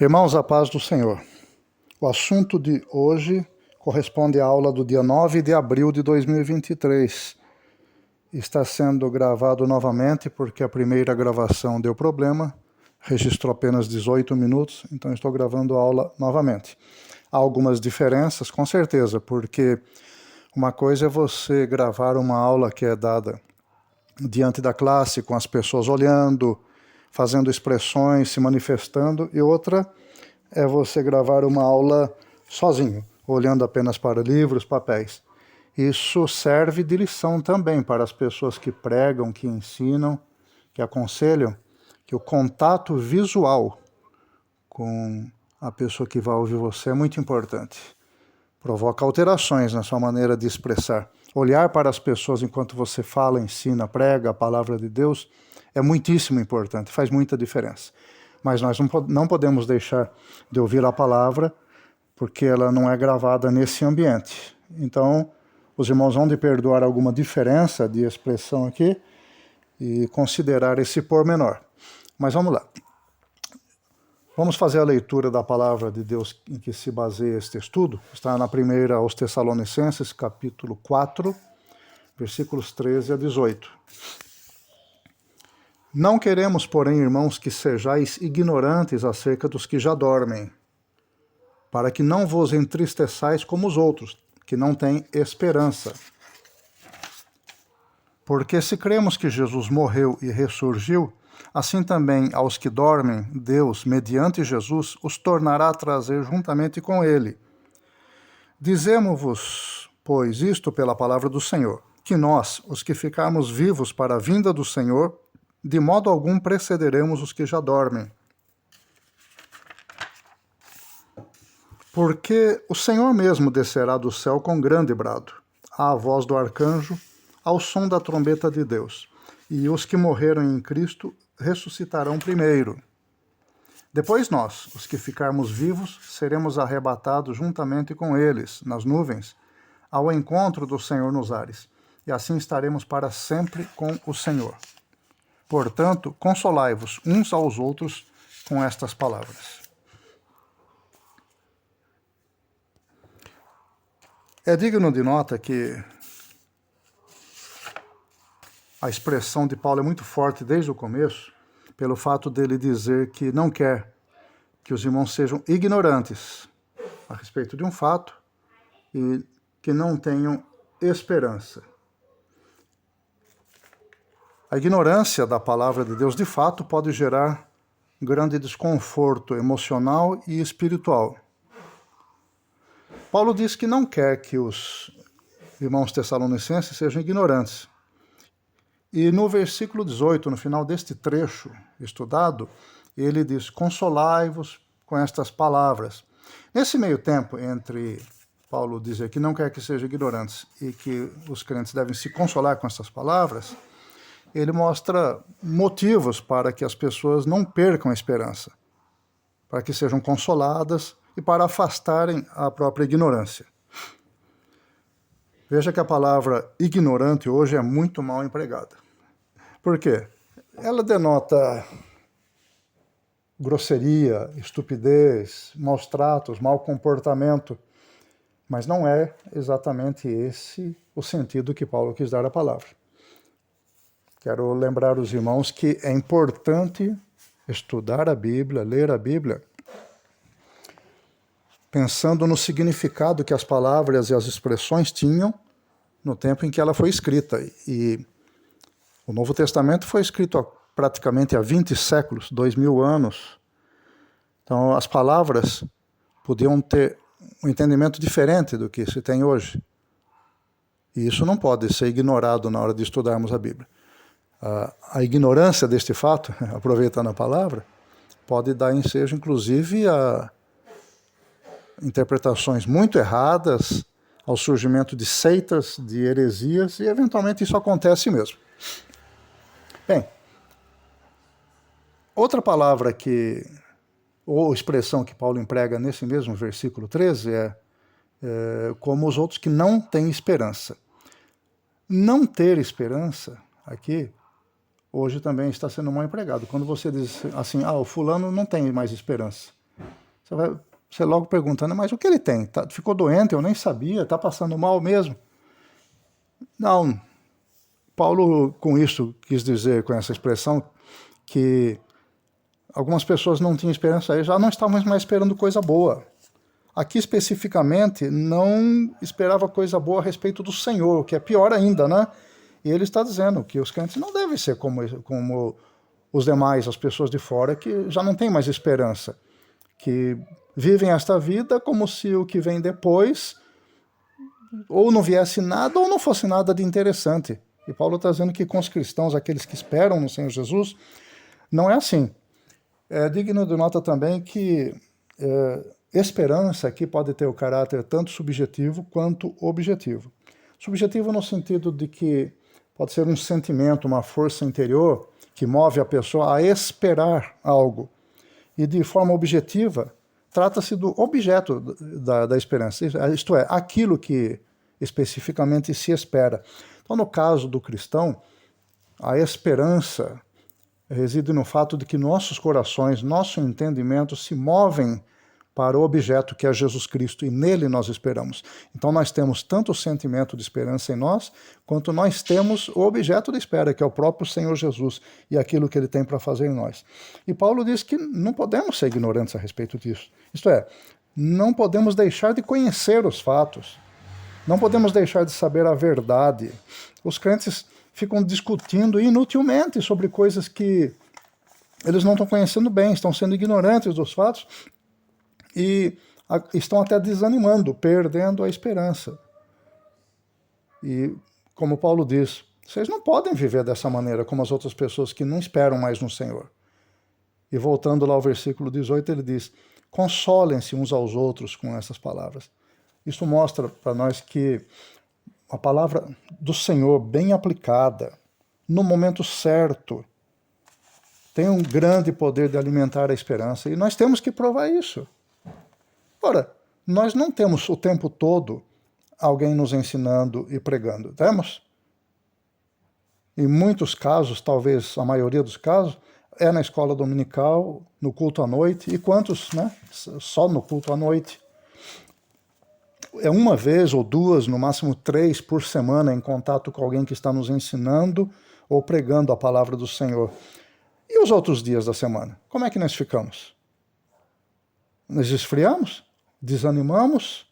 Irmãos, a paz do Senhor. O assunto de hoje corresponde à aula do dia 9 de abril de 2023. Está sendo gravado novamente porque a primeira gravação deu problema, registrou apenas 18 minutos, então estou gravando a aula novamente. Há algumas diferenças, com certeza, porque uma coisa é você gravar uma aula que é dada diante da classe, com as pessoas olhando, fazendo expressões, se manifestando, e outra é você gravar uma aula sozinho, olhando apenas para livros, papéis. Isso serve de lição também para as pessoas que pregam, que ensinam, que aconselham, que o contato visual com a pessoa que vai ouvir você é muito importante. Provoca alterações na sua maneira de expressar. Olhar para as pessoas enquanto você fala, ensina, prega a palavra de Deus é muitíssimo importante, faz muita diferença. Mas nós não podemos deixar de ouvir a palavra porque ela não é gravada nesse ambiente. Então, os irmãos vão de perdoar alguma diferença de expressão aqui e considerar esse pormenor. Mas vamos lá. Vamos fazer a leitura da palavra de Deus em que se baseia este estudo. Está na primeira aos Tessalonicenses, capítulo 4, versículos 13 a 18. Não queremos, porém, irmãos, que sejais ignorantes acerca dos que já dormem, para que não vos entristeçais como os outros, que não têm esperança. Porque se cremos que Jesus morreu e ressurgiu, assim também aos que dormem, Deus, mediante Jesus, os tornará a trazer juntamente com ele. Dizemo-vos, pois, isto pela palavra do Senhor, que nós, os que ficarmos vivos para a vinda do Senhor, de modo algum precederemos os que já dormem. Porque o Senhor mesmo descerá do céu com grande brado, à voz do arcanjo, ao som da trombeta de Deus, e os que morreram em Cristo ressuscitarão primeiro. Depois nós, os que ficarmos vivos, seremos arrebatados juntamente com eles, nas nuvens, ao encontro do Senhor nos ares, e assim estaremos para sempre com o Senhor. Portanto, consolai-vos uns aos outros com estas palavras. É digno de nota que a expressão de Paulo é muito forte desde o começo, pelo fato dele dizer que não quer que os irmãos sejam ignorantes a respeito de um fato e que não tenham esperança. A ignorância da palavra de Deus, de fato, pode gerar grande desconforto emocional e espiritual. Paulo diz que não quer que os irmãos tessalonicenses sejam ignorantes. E no versículo 18, no final deste trecho estudado, ele diz: consolai-vos com estas palavras. Nesse meio tempo, entre Paulo dizer que não quer que sejam ignorantes e que os crentes devem se consolar com essas palavras, ele mostra motivos para que as pessoas não percam a esperança, para que sejam consoladas e para afastarem a própria ignorância. Veja que a palavra ignorante hoje é muito mal empregada. Por quê? Ela denota grosseria, estupidez, maus tratos, mau comportamento, mas não é exatamente esse o sentido que Paulo quis dar à palavra. Quero lembrar os irmãos que é importante estudar a Bíblia, ler a Bíblia, pensando no significado que as palavras e as expressões tinham no tempo em que ela foi escrita. E o Novo Testamento foi escrito praticamente há 20 séculos, 2000 anos. Então as palavras podiam ter um entendimento diferente do que se tem hoje. E isso não pode ser ignorado na hora de estudarmos a Bíblia. A ignorância deste fato, aproveitando a palavra, pode dar ensejo, inclusive, a interpretações muito erradas, ao surgimento de seitas, de heresias, e eventualmente isso acontece mesmo. Bem, outra palavra ou expressão que Paulo emprega nesse mesmo versículo 13 é como os outros que não têm esperança. Não ter esperança, aqui, hoje também está sendo mal empregado. Quando você diz assim, o fulano não tem mais esperança. Você logo perguntando, mas o que ele tem? Ficou doente, eu nem sabia, está passando mal mesmo? Não, Paulo com isso quis dizer, com essa expressão, que algumas pessoas não tinham esperança, já não estavam mais esperando coisa boa. Aqui especificamente não esperava coisa boa a respeito do Senhor, o que é pior ainda, né? E ele está dizendo que os crentes não devem ser como os demais, as pessoas de fora, que já não têm mais esperança, que vivem esta vida como se o que vem depois ou não viesse nada ou não fosse nada de interessante. E Paulo está dizendo que com os cristãos, aqueles que esperam no Senhor Jesus, não é assim. É digno de nota também que esperança aqui pode ter o caráter tanto subjetivo quanto objetivo. Subjetivo no sentido de que pode ser um sentimento, uma força interior que move a pessoa a esperar algo. E de forma objetiva, trata-se do objeto da esperança, isto é, aquilo que especificamente se espera. Então, no caso do cristão, a esperança reside no fato de que nossos corações, nosso entendimento se movem para o objeto que é Jesus Cristo, e nele nós esperamos. Então nós temos tanto o sentimento de esperança em nós, quanto nós temos o objeto de espera, que é o próprio Senhor Jesus, e aquilo que ele tem para fazer em nós. E Paulo diz que não podemos ser ignorantes a respeito disso. Isto é, não podemos deixar de conhecer os fatos, não podemos deixar de saber a verdade. Os crentes ficam discutindo inutilmente sobre coisas que eles não estão conhecendo bem, estão sendo ignorantes dos fatos, e estão até desanimando, perdendo a esperança. E, como Paulo diz, vocês não podem viver dessa maneira como as outras pessoas que não esperam mais no Senhor. E voltando lá ao versículo 18, ele diz, consolem-se uns aos outros com essas palavras. Isso mostra para nós que a palavra do Senhor, bem aplicada, no momento certo, tem um grande poder de alimentar a esperança, e nós temos que provar isso. Ora, nós não temos o tempo todo alguém nos ensinando e pregando, temos? Em muitos casos, talvez a maioria dos casos, é na escola dominical, no culto à noite, e quantos, né? Só no culto à noite. É uma vez ou duas, no máximo 3 por semana, em contato com alguém que está nos ensinando ou pregando a palavra do Senhor. E os outros dias da semana? Como é que nós ficamos? Nós esfriamos? Desanimamos?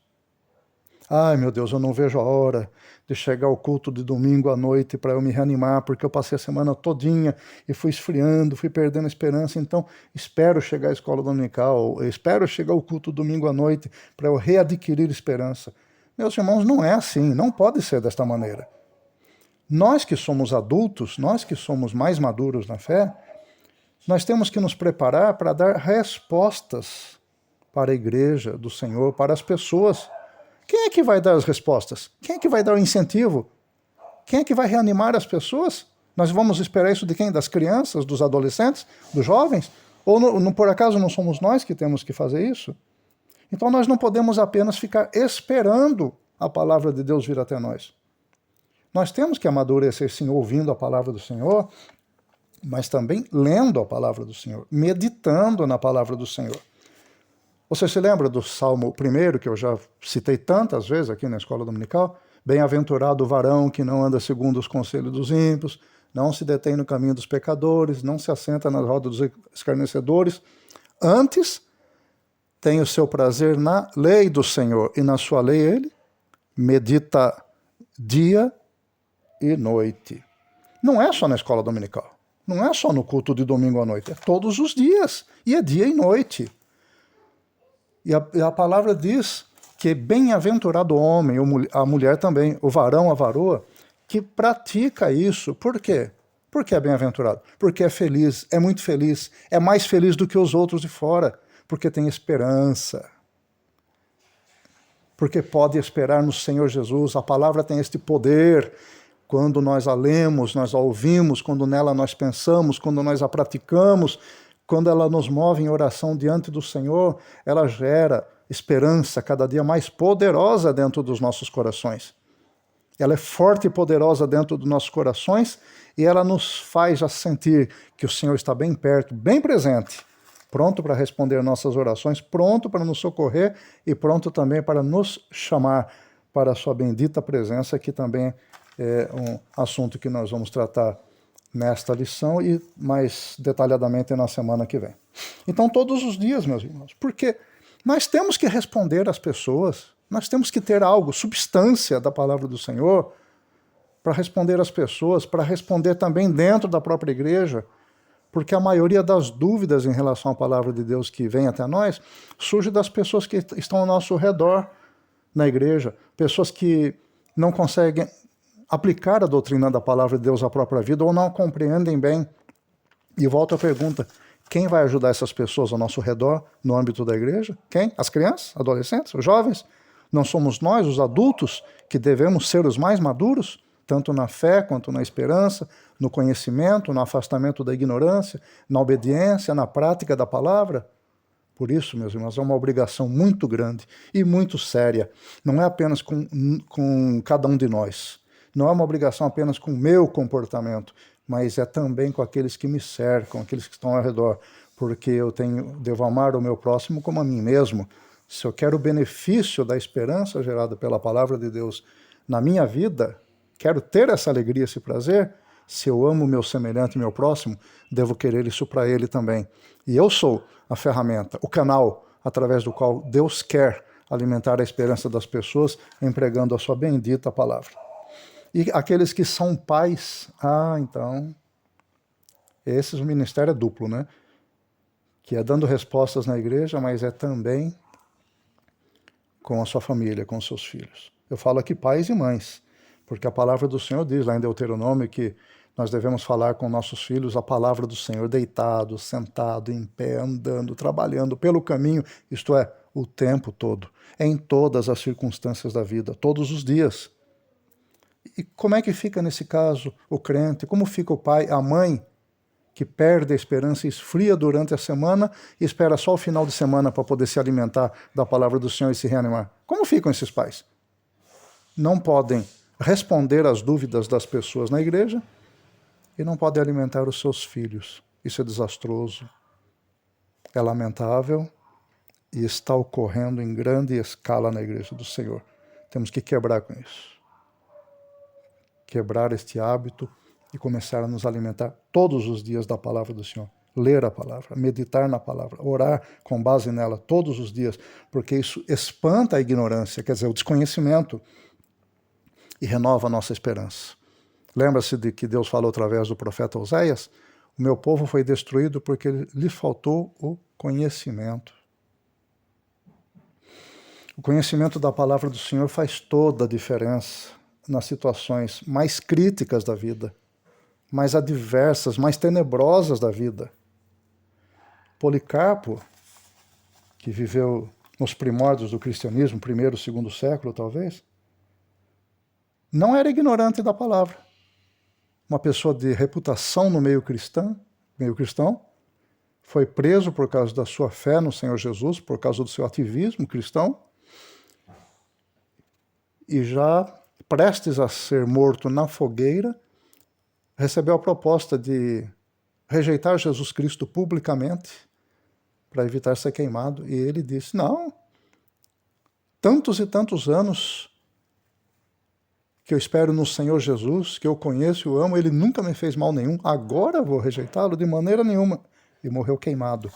Ai, meu Deus, eu não vejo a hora de chegar ao culto de domingo à noite para eu me reanimar, porque eu passei a semana todinha e fui esfriando, fui perdendo a esperança, então espero chegar à escola dominical, espero chegar ao culto domingo à noite para eu readquirir esperança. Meus irmãos, não é assim, não pode ser desta maneira. Nós que somos adultos, nós que somos mais maduros na fé, nós temos que nos preparar para dar respostas para a igreja do Senhor, para as pessoas. Quem é que vai dar as respostas? Quem é que vai dar o incentivo? Quem é que vai reanimar as pessoas? Nós vamos esperar isso de quem? Das crianças, dos adolescentes, dos jovens? Ou por acaso não somos nós que temos que fazer isso? Então nós não podemos apenas ficar esperando a palavra de Deus vir até nós. Nós temos que amadurecer, sim, ouvindo a palavra do Senhor, mas também lendo a palavra do Senhor, meditando na palavra do Senhor. Você se lembra do Salmo 1, que eu já citei tantas vezes aqui na escola dominical? Bem-aventurado o varão que não anda segundo os conselhos dos ímpios, não se detém no caminho dos pecadores, não se assenta na roda dos escarnecedores. Antes, tem o seu prazer na lei do Senhor, e na sua lei ele medita dia e noite. Não é só na escola dominical, não é só no culto de domingo à noite, é todos os dias, e é dia e noite. E a palavra diz que bem-aventurado o homem, a mulher também, o varão, a varoa, que pratica isso. Por quê? Porque é bem-aventurado. Porque é feliz, é muito feliz, é mais feliz do que os outros de fora, porque tem esperança. Porque pode esperar no Senhor Jesus. A palavra tem este poder. Quando nós a lemos, nós a ouvimos, quando nela nós pensamos, quando nós a praticamos, quando ela nos move em oração diante do Senhor, ela gera esperança cada dia mais poderosa dentro dos nossos corações. Ela é forte e poderosa dentro dos nossos corações, e ela nos faz a sentir que o Senhor está bem perto, bem presente, pronto para responder nossas orações, pronto para nos socorrer e pronto também para nos chamar para a sua bendita presença, que também é um assunto que nós vamos tratar nesta lição e mais detalhadamente na semana que vem. Então, todos os dias, meus irmãos, porque nós temos que responder às pessoas, nós temos que ter algo, substância da palavra do Senhor, para responder às pessoas, para responder também dentro da própria igreja, porque a maioria das dúvidas em relação à palavra de Deus que vem até nós surge das pessoas que estão ao nosso redor na igreja, pessoas que não conseguem aplicar a doutrina da palavra de Deus à própria vida ou não a compreendem bem. E volto à pergunta, quem vai ajudar essas pessoas ao nosso redor no âmbito da igreja? Quem? As crianças, adolescentes, os jovens? Não somos nós, os adultos, que devemos ser os mais maduros? Tanto na fé quanto na esperança, no conhecimento, no afastamento da ignorância, na obediência, na prática da palavra. Por isso, meus irmãos, é uma obrigação muito grande e muito séria. Não é apenas com cada um de nós. Não é uma obrigação apenas com o meu comportamento, mas é também com aqueles que me cercam, aqueles que estão ao redor. Porque eu devo amar o meu próximo como a mim mesmo. Se eu quero o benefício da esperança gerada pela palavra de Deus na minha vida, quero ter essa alegria, esse prazer, se eu amo o meu semelhante, meu próximo, devo querer isso para ele também. E eu sou a ferramenta, o canal através do qual Deus quer alimentar a esperança das pessoas, empregando a sua bendita palavra. E aqueles que são pais, então, o ministério é duplo, né? Que é dando respostas na igreja, mas é também com a sua família, com os seus filhos. Eu falo aqui pais e mães, porque a palavra do Senhor diz lá em Deuteronômio que nós devemos falar com nossos filhos a palavra do Senhor, deitado, sentado, em pé, andando, trabalhando pelo caminho, isto é, o tempo todo, em todas as circunstâncias da vida, todos os dias. E como é que fica nesse caso o crente? Como fica o pai, a mãe, que perde a esperança e esfria durante a semana e espera só o final de semana para poder se alimentar da palavra do Senhor e se reanimar? Como ficam esses pais? Não podem responder às dúvidas das pessoas na igreja e não podem alimentar os seus filhos. Isso é desastroso, é lamentável e está ocorrendo em grande escala na igreja do Senhor. Temos que quebrar com isso. Quebrar este hábito e começar a nos alimentar todos os dias da palavra do Senhor. Ler a palavra, meditar na palavra, orar com base nela todos os dias, porque isso espanta a ignorância, quer dizer, o desconhecimento, e renova a nossa esperança. Lembra-se de que Deus falou através do profeta Oséias? O meu povo foi destruído porque lhe faltou o conhecimento. O conhecimento da palavra do Senhor faz toda a diferença nas situações mais críticas da vida, mais adversas, mais tenebrosas da vida. Policarpo, que viveu nos primórdios do cristianismo, primeiro, segundo século talvez, não era ignorante da palavra. Uma pessoa de reputação no meio cristão, foi preso por causa da sua fé no Senhor Jesus, por causa do seu ativismo cristão, e já prestes a ser morto na fogueira, recebeu a proposta de rejeitar Jesus Cristo publicamente para evitar ser queimado. E ele disse, não, tantos e tantos anos que eu espero no Senhor Jesus, que eu conheço e o amo, ele nunca me fez mal nenhum, agora vou rejeitá-lo de maneira nenhuma. E morreu queimado,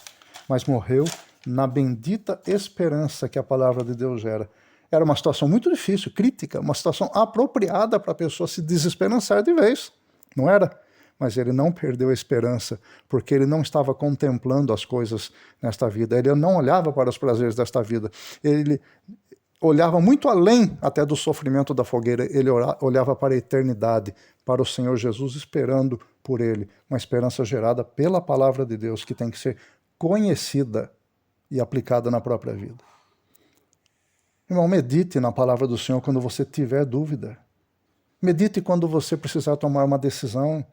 mas morreu na bendita esperança que a palavra de Deus gera. Era uma situação muito difícil, crítica, uma situação apropriada para a pessoa se desesperançar de vez, não era? Mas ele não perdeu a esperança, porque ele não estava contemplando as coisas nesta vida, ele não olhava para os prazeres desta vida, ele olhava muito além até do sofrimento da fogueira, ele olhava para a eternidade, para o Senhor Jesus, esperando por ele, uma esperança gerada pela palavra de Deus, que tem que ser conhecida e aplicada na própria vida. Irmão, medite na palavra do Senhor quando você tiver dúvida. Medite quando você precisar tomar uma decisão.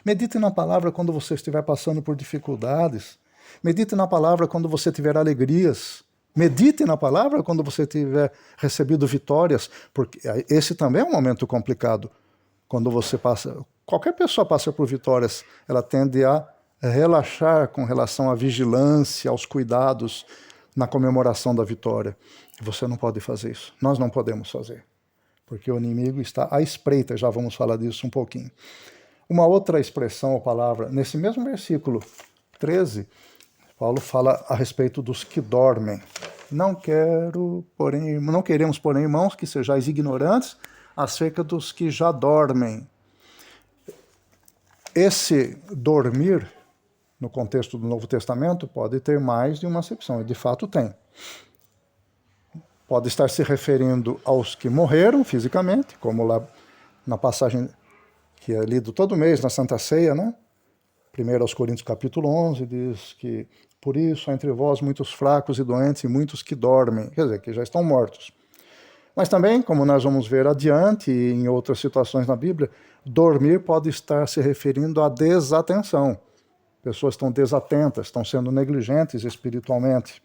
Medite na palavra quando você estiver passando por dificuldades. Medite na palavra quando você tiver alegrias. Medite na palavra quando você tiver recebido vitórias, porque esse também é um momento complicado. Quando você passa, qualquer pessoa passa por vitórias, ela tende a relaxar com relação à vigilância, aos cuidados na comemoração da vitória. Você não pode fazer isso. Nós não podemos fazer. Porque o inimigo está à espreita, já vamos falar disso um pouquinho. Uma outra expressão ou palavra, nesse mesmo versículo 13, Paulo fala a respeito dos que dormem. Não queremos, porém, irmãos, que sejais ignorantes acerca dos que já dormem. Esse dormir, no contexto do Novo Testamento, pode ter mais de uma acepção, e de fato tem. Pode estar se referindo aos que morreram fisicamente, como lá na passagem que é lido todo mês na Santa Ceia, né? 1 aos Coríntios capítulo 11 diz que por isso há entre vós muitos fracos e doentes e muitos que dormem, quer dizer, que já estão mortos. Mas também, como nós vamos ver adiante e em outras situações na Bíblia, dormir pode estar se referindo à desatenção. Pessoas estão desatentas, estão sendo negligentes espiritualmente.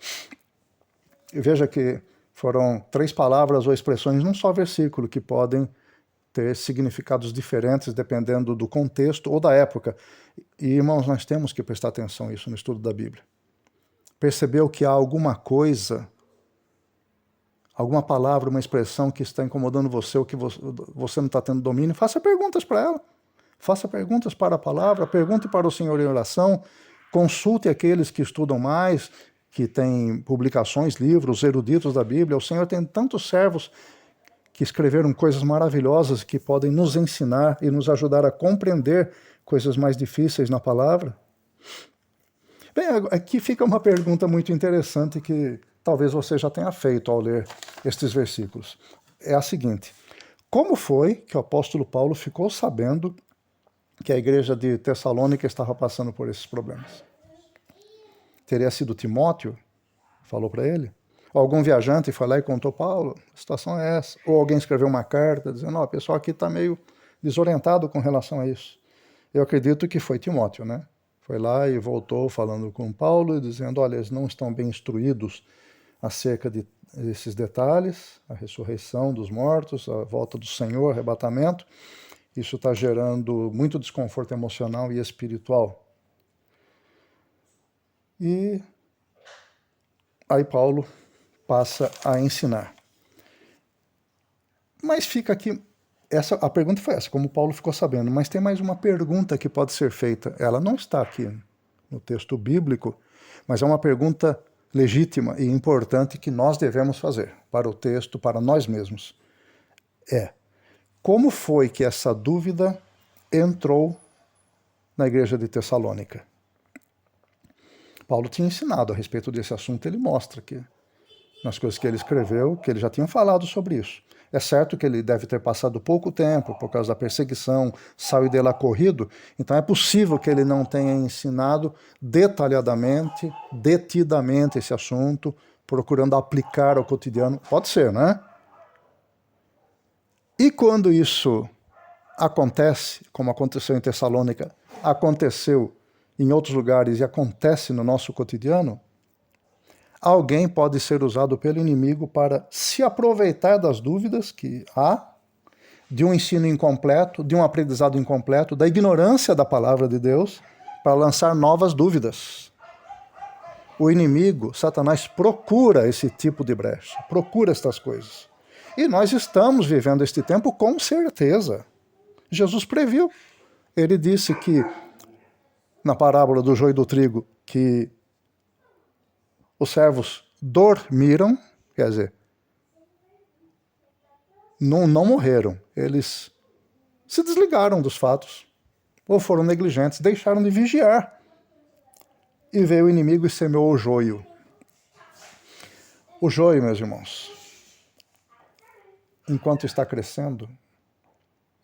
E veja que foram 3 palavras ou expressões num só versículo que podem ter significados diferentes dependendo do contexto ou da época. E, irmãos, nós temos que prestar atenção a isso no estudo da Bíblia. Percebeu que há alguma coisa, alguma palavra, uma expressão que está incomodando você ou que você não está tendo domínio, faça perguntas para ela. Faça perguntas para a palavra, pergunte para o Senhor em oração, consulte aqueles que estudam mais, que têm publicações, livros, eruditos da Bíblia. O Senhor tem tantos servos que escreveram coisas maravilhosas que podem nos ensinar e nos ajudar a compreender coisas mais difíceis na palavra. Bem, aqui fica uma pergunta muito interessante que talvez você já tenha feito ao ler estes versículos. É a seguinte: como foi que o apóstolo Paulo ficou sabendo que a igreja de Tessalônica estava passando por esses problemas? Teria sido Timóteo? Falou para ele? Ou algum viajante foi lá e contou: Paulo, a situação é essa. Ou alguém escreveu uma carta dizendo: ó, o pessoal aqui está meio desorientado com relação a isso. Eu acredito que foi Timóteo, né? Foi lá e voltou falando com Paulo e dizendo: olha, eles não estão bem instruídos acerca desses detalhes, a ressurreição dos mortos, a volta do Senhor, o arrebatamento. Isso está gerando muito desconforto emocional e espiritual. E aí Paulo passa a ensinar. Mas fica aqui, a pergunta foi essa, como Paulo ficou sabendo, mas tem mais uma pergunta que pode ser feita. Ela não está aqui no texto bíblico, mas é uma pergunta legítima e importante que nós devemos fazer para o texto, para nós mesmos. Como foi que essa dúvida entrou na igreja de Tessalônica? Paulo tinha ensinado a respeito desse assunto, ele mostra que nas coisas que ele escreveu, que ele já tinha falado sobre isso. É certo que ele deve ter passado pouco tempo por causa da perseguição, saiu de lá corrido, então é possível que ele não tenha ensinado detalhadamente, detidamente esse assunto, procurando aplicar ao cotidiano. Pode ser, né? E quando isso acontece, como aconteceu em Tessalônica, aconteceu em outros lugares e acontece no nosso cotidiano, alguém pode ser usado pelo inimigo para se aproveitar das dúvidas que há, de um ensino incompleto, de um aprendizado incompleto, da ignorância da palavra de Deus, para lançar novas dúvidas. O inimigo, Satanás, procura esse tipo de brecha, procura estas coisas. E nós estamos vivendo este tempo com certeza. Jesus previu. Ele disse que, na parábola do joio e do trigo, que os servos dormiram, quer dizer, não morreram. Eles se desligaram dos fatos, ou foram negligentes, deixaram de vigiar. E veio o inimigo e semeou o joio. O joio, meus irmãos, enquanto está crescendo,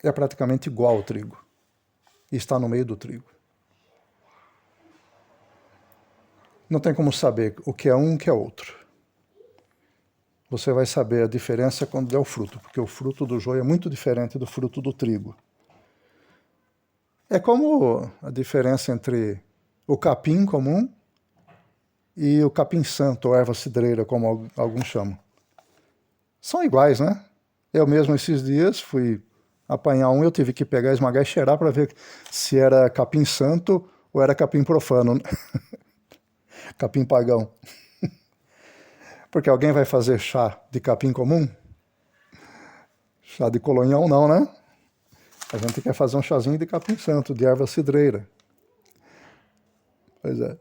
é praticamente igual ao trigo. E está no meio do trigo. Não tem como saber o que é um e o que é outro. Você vai saber a diferença quando der o fruto, porque o fruto do joio é muito diferente do fruto do trigo. É como a diferença entre o capim comum e o capim santo, ou erva cidreira, como alguns chamam. São iguais, né? Eu mesmo esses dias fui apanhar um, eu tive que pegar, esmagar e cheirar para ver se era capim santo Ou era capim profano, né? Capim pagão. Porque alguém vai fazer chá de capim comum? Chá de colonhão não, né? A gente quer fazer um chazinho de capim santo, de erva cidreira. Pois é.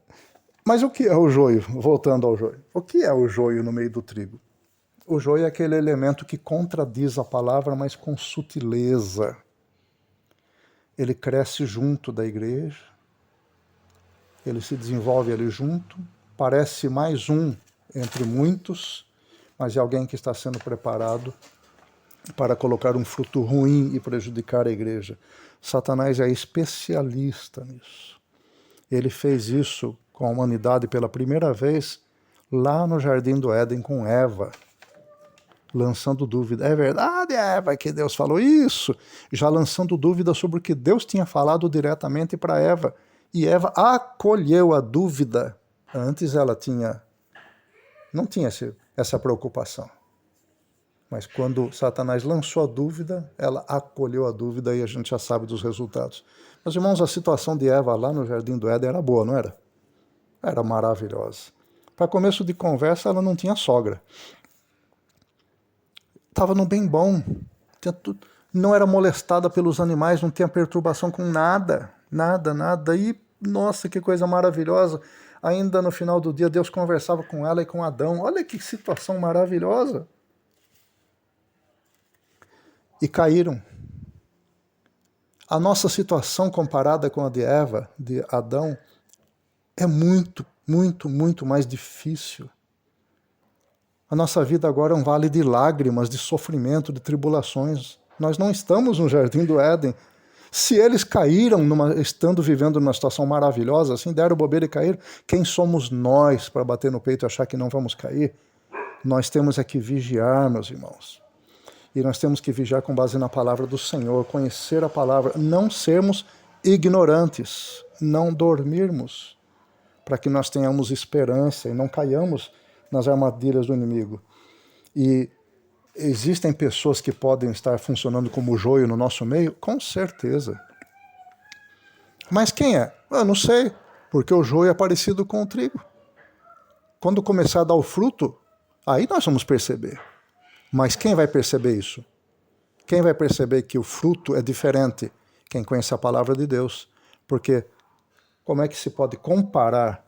Mas o que é o joio? Voltando ao joio. O que é o joio no meio do trigo? O joio é aquele elemento que contradiz a palavra, mas com sutileza. Ele cresce junto da igreja, ele se desenvolve ali junto, parece mais um entre muitos, mas é alguém que está sendo preparado para colocar um fruto ruim e prejudicar a igreja. Satanás é especialista nisso. Ele fez isso com a humanidade pela primeira vez lá no Jardim do Éden com Eva, lançando dúvida. É verdade, Eva, que Deus falou isso? Já lançando dúvida sobre o que Deus tinha falado diretamente para Eva. E Eva acolheu a dúvida. Antes ela não tinha essa preocupação. Mas quando Satanás lançou a dúvida, ela acolheu a dúvida e a gente já sabe dos resultados. Meus irmãos, a situação de Eva lá no Jardim do Éden era boa, não era? Era maravilhosa. Para começo de conversa, ela não tinha sogra. Estava no bem bom. Não era molestada pelos animais, não tinha perturbação com nada. Nada, nada. E, nossa, que coisa maravilhosa. Ainda no final do dia, Deus conversava com ela e com Adão. Olha que situação maravilhosa. E caíram. A nossa situação comparada com a de Eva, de Adão, é muito, muito, muito mais difícil. A nossa vida agora é um vale de lágrimas, de sofrimento, de tribulações. Nós não estamos no Jardim do Éden. Se eles caíram, estando vivendo numa situação maravilhosa, assim, deram bobeira e caíram, quem somos nós para bater no peito e achar que não vamos cair? Nós temos é que vigiar, meus irmãos. E nós temos que vigiar com base na palavra do Senhor, conhecer a palavra, não sermos ignorantes, não dormirmos, para que nós tenhamos esperança e não caiamos nas armadilhas do inimigo. E existem pessoas que podem estar funcionando como joio no nosso meio? Com certeza. Mas quem é? Eu não sei, porque o joio é parecido com o trigo. Quando começar a dar o fruto, aí nós vamos perceber. Mas quem vai perceber isso? Quem vai perceber que o fruto é diferente? Quem conhece a palavra de Deus. Porque como é que se pode comparar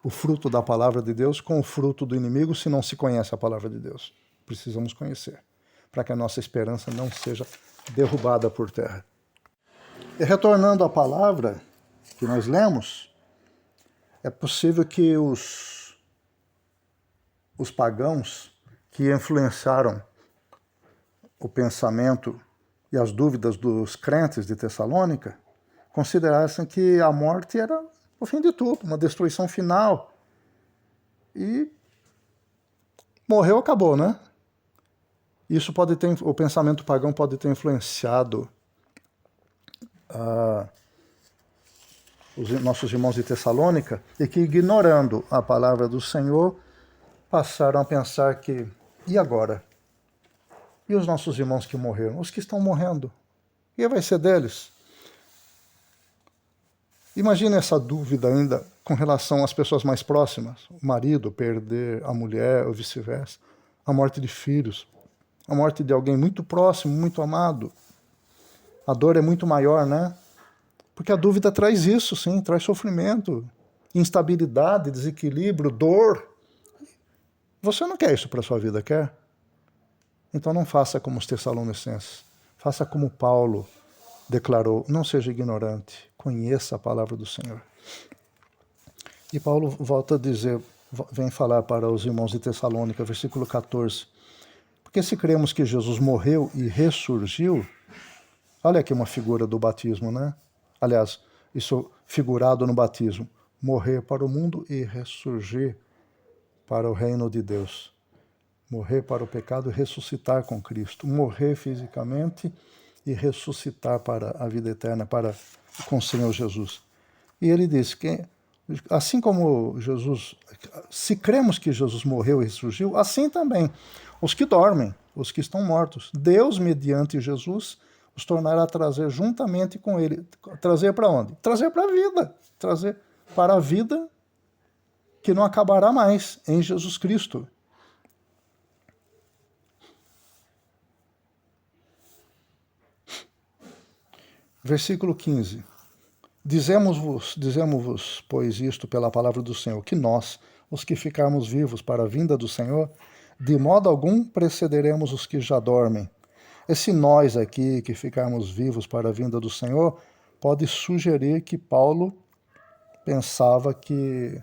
o fruto da palavra de Deus com o fruto do inimigo se não se conhece a palavra de Deus? Precisamos conhecer, para que a nossa esperança não seja derrubada por terra. E retornando à palavra que nós lemos, é possível que os pagãos que influenciaram o pensamento e as dúvidas dos crentes de Tessalônica considerassem que a morte era o fim de tudo, uma destruição final. E morreu, acabou, né? Isso pode ter, o pensamento pagão pode ter influenciado os nossos irmãos de Tessalônica e que, ignorando a palavra do Senhor, passaram a pensar que, e agora? E os nossos irmãos que morreram? Os que estão morrendo? E vai ser deles? Imagine essa dúvida ainda com relação às pessoas mais próximas. O marido perder a mulher ou vice-versa. A morte de filhos. A morte de alguém muito próximo, muito amado. A dor é muito maior, né? Porque a dúvida traz isso, sim. Traz sofrimento, instabilidade, desequilíbrio, dor. Você não quer isso para a sua vida, quer? Então não faça como os Tessalonicenses. Faça como Paulo declarou, não seja ignorante, conheça a palavra do Senhor. E Paulo volta a dizer, vem falar para os irmãos de Tessalônica, versículo 14. Porque se cremos que Jesus morreu e ressurgiu, olha aqui uma figura do batismo, né? Aliás, isso figurado no batismo, morrer para o mundo e ressurgir para o reino de Deus. Morrer para o pecado e ressuscitar com Cristo. Morrer fisicamente e ressuscitar para a vida eterna, com o Senhor Jesus. E ele diz que, assim como Jesus, se cremos que Jesus morreu e ressurgiu, assim também os que dormem, os que estão mortos. Deus, mediante Jesus, os tornará a trazer juntamente com ele. Trazer para onde? Trazer para a vida. Trazer para a vida que não acabará mais em Jesus Cristo. Versículo 15. Dizemos-vos, pois, isto pela palavra do Senhor, que nós, os que ficarmos vivos para a vinda do Senhor, de modo algum precederemos os que já dormem. Esse nós aqui, que ficarmos vivos para a vinda do Senhor, pode sugerir que Paulo pensava que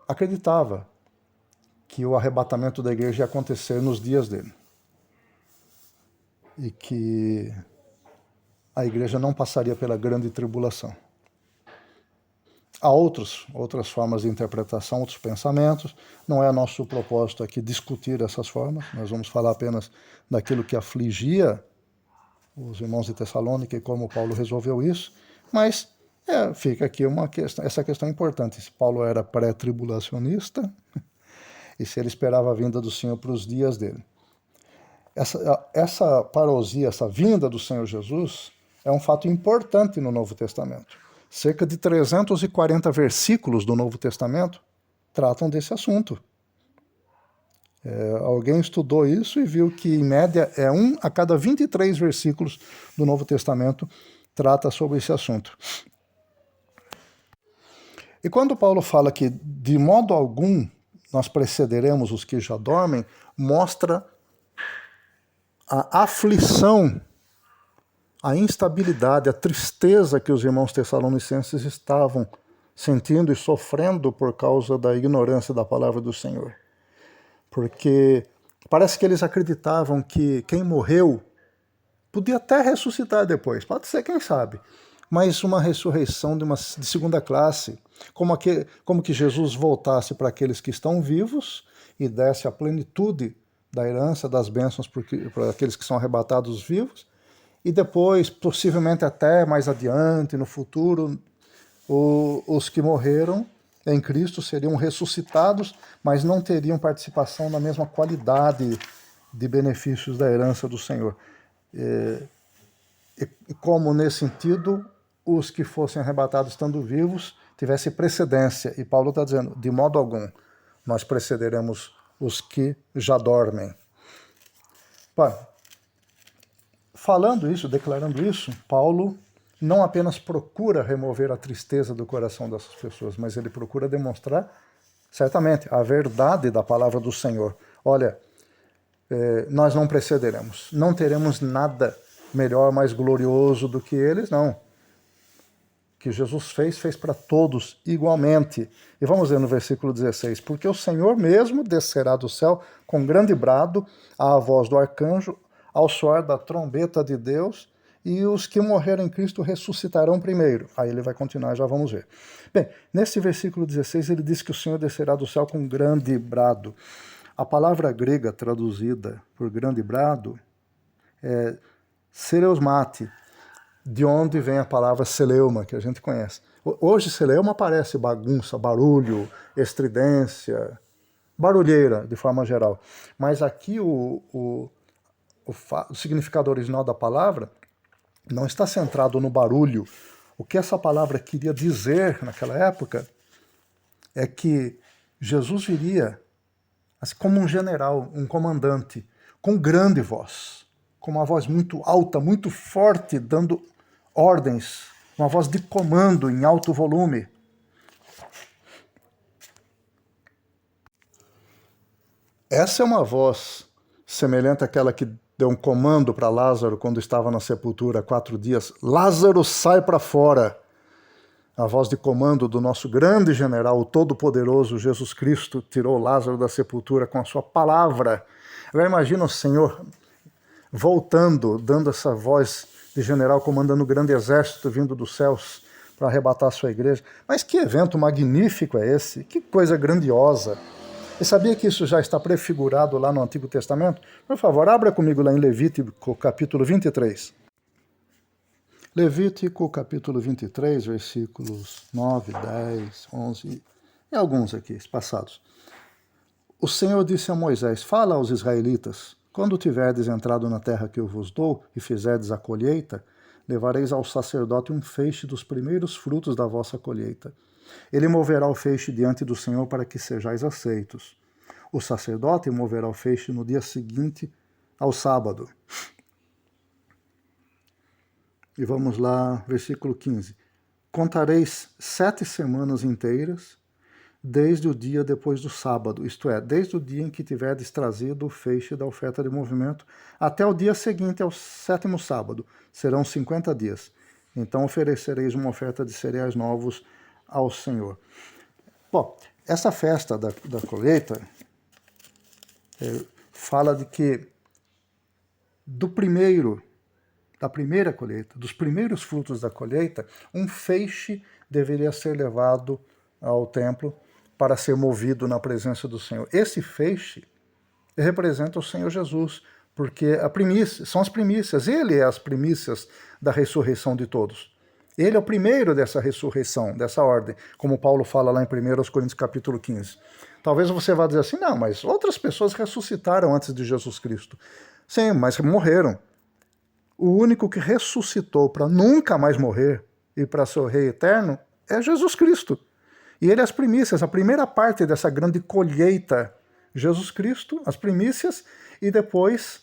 acreditava que o arrebatamento da igreja ia acontecer nos dias dele. E que a igreja não passaria pela grande tribulação. Há outras formas de interpretação, outros pensamentos. Não é nosso propósito aqui discutir essas formas. Nós vamos falar apenas daquilo que afligia os irmãos de Tessalônica e como Paulo resolveu isso. Mas fica aqui essa questão importante. Se Paulo era pré-tribulacionista e se ele esperava a vinda do Senhor para os dias dele. Essa parousia, essa vinda do Senhor Jesus, é um fato importante no Novo Testamento. Cerca de 340 versículos do Novo Testamento tratam desse assunto. Alguém estudou isso e viu que, em média, 1 a cada 23 versículos do Novo Testamento trata sobre esse assunto. E quando Paulo fala que, de modo algum, nós precederemos os que já dormem, mostra a aflição, a instabilidade, a tristeza que os irmãos tessalonicenses estavam sentindo e sofrendo por causa da ignorância da palavra do Senhor. Porque parece que eles acreditavam que quem morreu podia até ressuscitar depois, pode ser, quem sabe, mas uma ressurreição de segunda classe, como que Jesus voltasse para aqueles que estão vivos e desse a plenitude da herança, das bênçãos para aqueles que são arrebatados vivos, e depois, possivelmente até mais adiante, no futuro, os que morreram em Cristo seriam ressuscitados, mas não teriam participação na mesma qualidade de benefícios da herança do Senhor. E como, nesse sentido, os que fossem arrebatados estando vivos tivessem precedência. E Paulo está dizendo, de modo algum, nós precederemos os que já dormem. Falando isso, declarando isso, Paulo não apenas procura remover a tristeza do coração dessas pessoas, mas ele procura demonstrar, certamente, a verdade da palavra do Senhor. Olha, nós não precederemos, não teremos nada melhor, mais glorioso do que eles, não. Que Jesus fez para todos igualmente. E vamos ver no versículo 16, porque o Senhor mesmo descerá do céu com grande brado, à voz do arcanjo, ao soar da trombeta de Deus, e os que morreram em Cristo ressuscitarão primeiro. Aí ele vai continuar, já vamos ver. Bem, nesse versículo 16 ele diz que o Senhor descerá do céu com grande brado. A palavra grega traduzida por grande brado é celeusmate, de onde vem a palavra celeuma, que a gente conhece. Hoje celeuma parece bagunça, barulho, estridência, barulheira, de forma geral. Mas aqui o significado original da palavra não está centrado no barulho. O que essa palavra queria dizer naquela época é que Jesus viria assim, como um general, um comandante, com grande voz, com uma voz muito alta, muito forte, dando ordens, uma voz de comando em alto volume. Essa é uma voz semelhante àquela que deu um comando para Lázaro quando estava na sepultura há 4 dias. Lázaro, sai para fora. A voz de comando do nosso grande general, o todo-poderoso Jesus Cristo, tirou Lázaro da sepultura com a sua palavra. Agora imagina o Senhor voltando, dando essa voz de general comandando um grande exército vindo dos céus para arrebatar a sua igreja. Mas que evento magnífico é esse? Que coisa grandiosa! E sabia que isso já está prefigurado lá no Antigo Testamento? Por favor, abra comigo lá em Levítico, capítulo 23. Levítico, capítulo 23, versículos 9, 10, 11 e alguns aqui, passados. O Senhor disse a Moisés, fala aos israelitas, Quando tiverdes entrado na terra que eu vos dou, e fizerdes a colheita, levareis ao sacerdote um feixe dos primeiros frutos da vossa colheita. Ele moverá o feixe diante do Senhor para que sejais aceitos. O sacerdote moverá o feixe no dia seguinte ao sábado. E vamos lá, versículo 15. Contareis 7 semanas inteiras, desde o dia depois do sábado, isto é, desde o dia em que tiverdes trazido o feixe da oferta de movimento, até o dia seguinte ao 7º sábado, serão 50 dias. Então oferecereis uma oferta de cereais novos ao Senhor. Bom, essa festa da colheita fala de que da primeira colheita, dos primeiros frutos da colheita, um feixe deveria ser levado ao templo para ser movido na presença do Senhor. Esse feixe representa o Senhor Jesus, porque são as primícias, ele é as primícias da ressurreição de todos. Ele é o primeiro dessa ressurreição, dessa ordem, como Paulo fala lá em 1 Coríntios capítulo 15. Talvez você vá dizer assim, não, mas outras pessoas ressuscitaram antes de Jesus Cristo. Sim, mas morreram. O único que ressuscitou para nunca mais morrer e para ser o Rei eterno é Jesus Cristo. E ele é as primícias, a primeira parte dessa grande colheita. Jesus Cristo, as primícias, e depois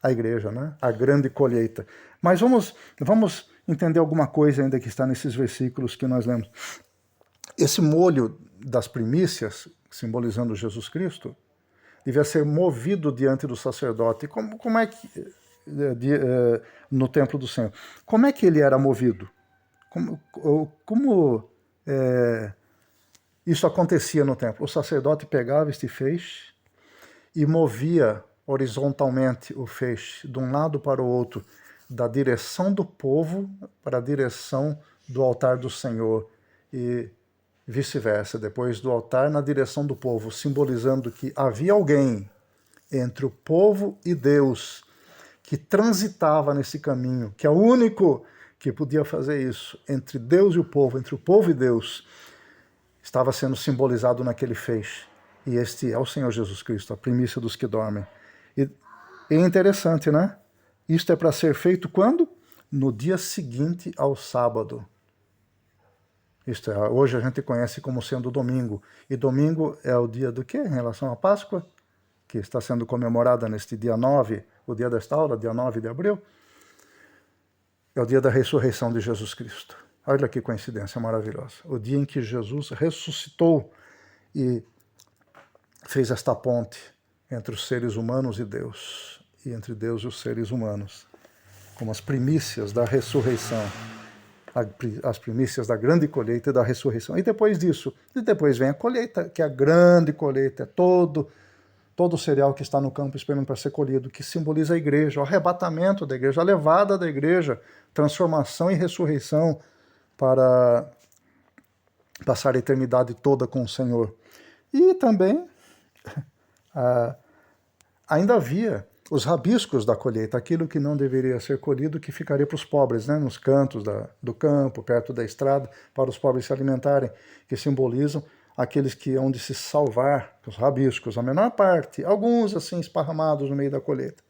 a igreja, né? A grande colheita. Mas vamos entender alguma coisa ainda que está nesses versículos que nós lemos. Esse molho das primícias, simbolizando Jesus Cristo, devia ser movido diante do sacerdote. Como é que no templo do Senhor? Como é que ele era movido? Como isso acontecia no templo? O sacerdote pegava este feixe e movia horizontalmente o feixe de um lado para o outro, da direção do povo para a direção do altar do Senhor e vice-versa, depois do altar na direção do povo, simbolizando que havia alguém entre o povo e Deus que transitava nesse caminho, que é o único que podia fazer isso, entre Deus e o povo, entre o povo e Deus, estava sendo simbolizado naquele feixe. E este é o Senhor Jesus Cristo, a primícia dos que dormem. E é interessante, né? Isto é para ser feito quando? No dia seguinte ao sábado. Isto é, hoje a gente conhece como sendo domingo. E domingo é o dia do quê em relação à Páscoa? Que está sendo comemorada neste dia 9, o dia desta aula, dia 9 de abril. É o dia da ressurreição de Jesus Cristo. Olha que coincidência maravilhosa. O dia em que Jesus ressuscitou e fez esta ponte entre os seres humanos e Deus, e entre Deus e os seres humanos, como as primícias da ressurreição, as primícias da grande colheita e da ressurreição. E depois disso, depois vem a colheita, que é a grande colheita, é todo o cereal que está no campo esperando para ser colhido, que simboliza a igreja, o arrebatamento da igreja, a levada da igreja, transformação e ressurreição para passar a eternidade toda com o Senhor. E também ainda havia os rabiscos da colheita, aquilo que não deveria ser colhido, que ficaria para os pobres, né, nos cantos do campo, perto da estrada, para os pobres se alimentarem, que simbolizam aqueles que hão de se salvar, os rabiscos, a menor parte, alguns assim esparramados no meio da colheita,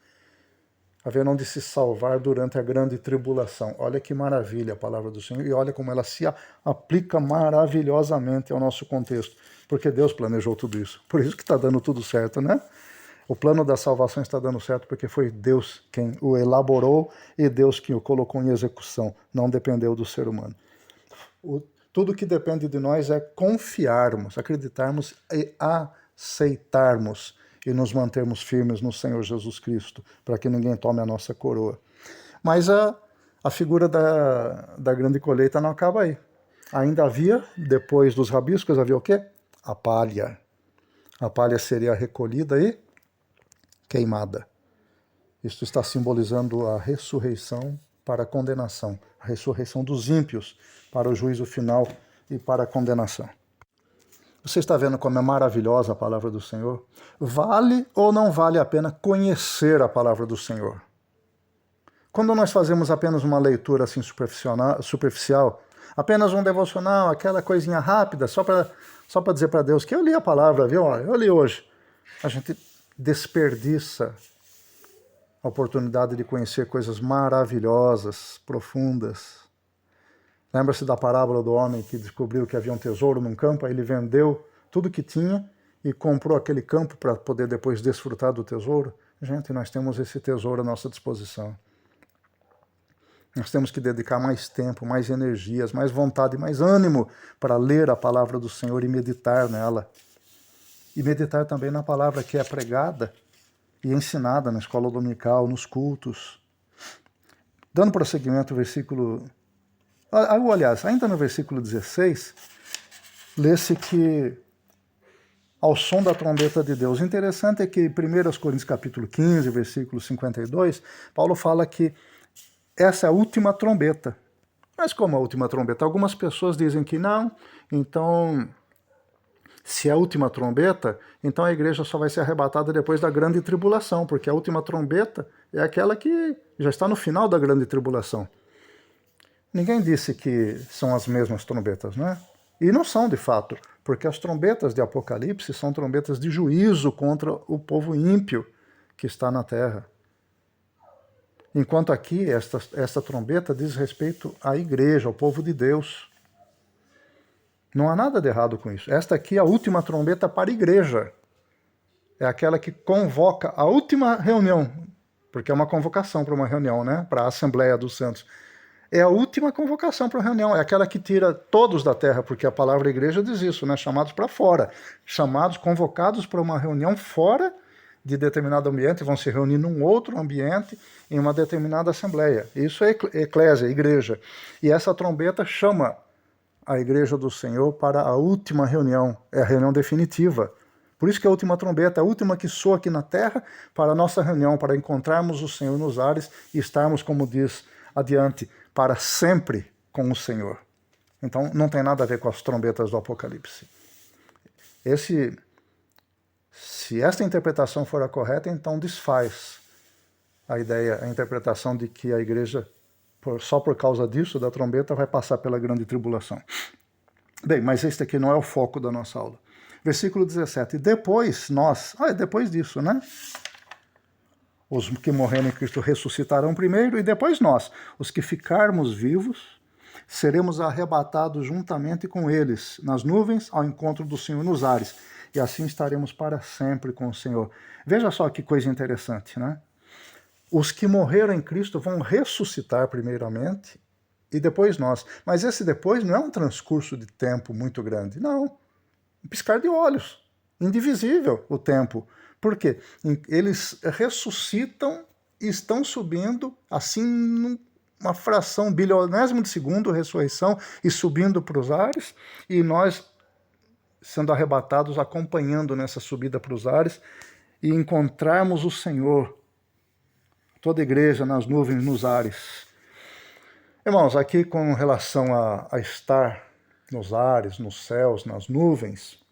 haverão de se salvar durante a grande tribulação. Olha que maravilha a palavra do Senhor, e olha como ela se aplica maravilhosamente ao nosso contexto, porque Deus planejou tudo isso, por isso que está dando tudo certo, né? O plano da salvação está dando certo porque foi Deus quem o elaborou e Deus quem o colocou em execução, não dependeu do ser humano. Tudo que depende de nós é confiarmos, acreditarmos e aceitarmos e nos mantermos firmes no Senhor Jesus Cristo, para que ninguém tome a nossa coroa. Mas a figura da grande colheita não acaba aí. Ainda havia, depois dos rabiscos, havia o quê? A palha. A palha seria recolhida e queimada. Isto está simbolizando a ressurreição para a condenação, a ressurreição dos ímpios para o juízo final e para a condenação. Você está vendo como é maravilhosa a palavra do Senhor? Vale ou não vale a pena conhecer a palavra do Senhor? Quando nós fazemos apenas uma leitura assim superficial, apenas um devocional, aquela coisinha rápida, só para dizer para Deus que eu li a palavra, viu? Olha, eu li hoje. A gente desperdiça a oportunidade de conhecer coisas maravilhosas, profundas. Lembra-se da parábola do homem que descobriu que havia um tesouro num campo, aí ele vendeu tudo que tinha e comprou aquele campo para poder depois desfrutar do tesouro? Gente, nós temos esse tesouro à nossa disposição. Nós temos que dedicar mais tempo, mais energias, mais vontade, mais ânimo para ler a palavra do Senhor e meditar nela. E meditar também na palavra que é pregada e ensinada na escola dominical, nos cultos. Dando prosseguimento ao versículo... Aliás, ainda no versículo 16, lê-se que ao som da trombeta de Deus. O interessante é que em 1 Coríntios capítulo 15, versículo 52, Paulo fala que essa é a última trombeta. Mas como a última trombeta? Algumas pessoas dizem que não, então, se é a última trombeta, então a igreja só vai ser arrebatada depois da grande tribulação, porque a última trombeta é aquela que já está no final da grande tribulação. Ninguém disse que são as mesmas trombetas, né? E não são, de fato, porque as trombetas de Apocalipse são trombetas de juízo contra o povo ímpio que está na terra. Enquanto aqui, esta trombeta diz respeito à igreja, ao povo de Deus. Não há nada de errado com isso. Esta aqui é a última trombeta para a igreja. É aquela que convoca a última reunião, porque é uma convocação para uma reunião, né? Para a Assembleia dos Santos. É a última convocação para a reunião, é aquela que tira todos da terra, porque a palavra igreja diz isso, né? Chamados para fora. Chamados, convocados para uma reunião fora de determinado ambiente, vão se reunir num outro ambiente, em uma determinada assembleia. Isso é eclésia, igreja. E essa trombeta chama a igreja do Senhor para a última reunião, é a reunião definitiva. Por isso que é a última trombeta, a última que soa aqui na terra, para a nossa reunião, para encontrarmos o Senhor nos ares e estarmos, como diz adiante, para sempre com o Senhor. Então, não tem nada a ver com as trombetas do Apocalipse. Se esta interpretação for a correta, então desfaz a ideia, a interpretação de que a igreja, só por causa disso, da trombeta, vai passar pela grande tribulação. Bem, mas este aqui não é o foco da nossa aula. Versículo 17. Depois nós... depois disso, né? Os que morreram em Cristo ressuscitarão primeiro, e depois nós, os que ficarmos vivos, seremos arrebatados juntamente com eles, nas nuvens, ao encontro do Senhor nos ares, e assim estaremos para sempre com o Senhor. Veja só que coisa interessante, né? Os que morreram em Cristo vão ressuscitar primeiramente, e depois nós. Mas esse depois não é um transcurso de tempo muito grande, não. Um piscar de olhos, indivisível o tempo. Por quê? Eles ressuscitam e estão subindo, assim, numa fração bilionésimo de segundo, ressurreição, e subindo para os ares, e nós sendo arrebatados, acompanhando nessa subida para os ares, e encontrarmos o Senhor, toda a igreja nas nuvens, nos ares. Irmãos, aqui com relação a estar nos ares, nos céus, nas nuvens,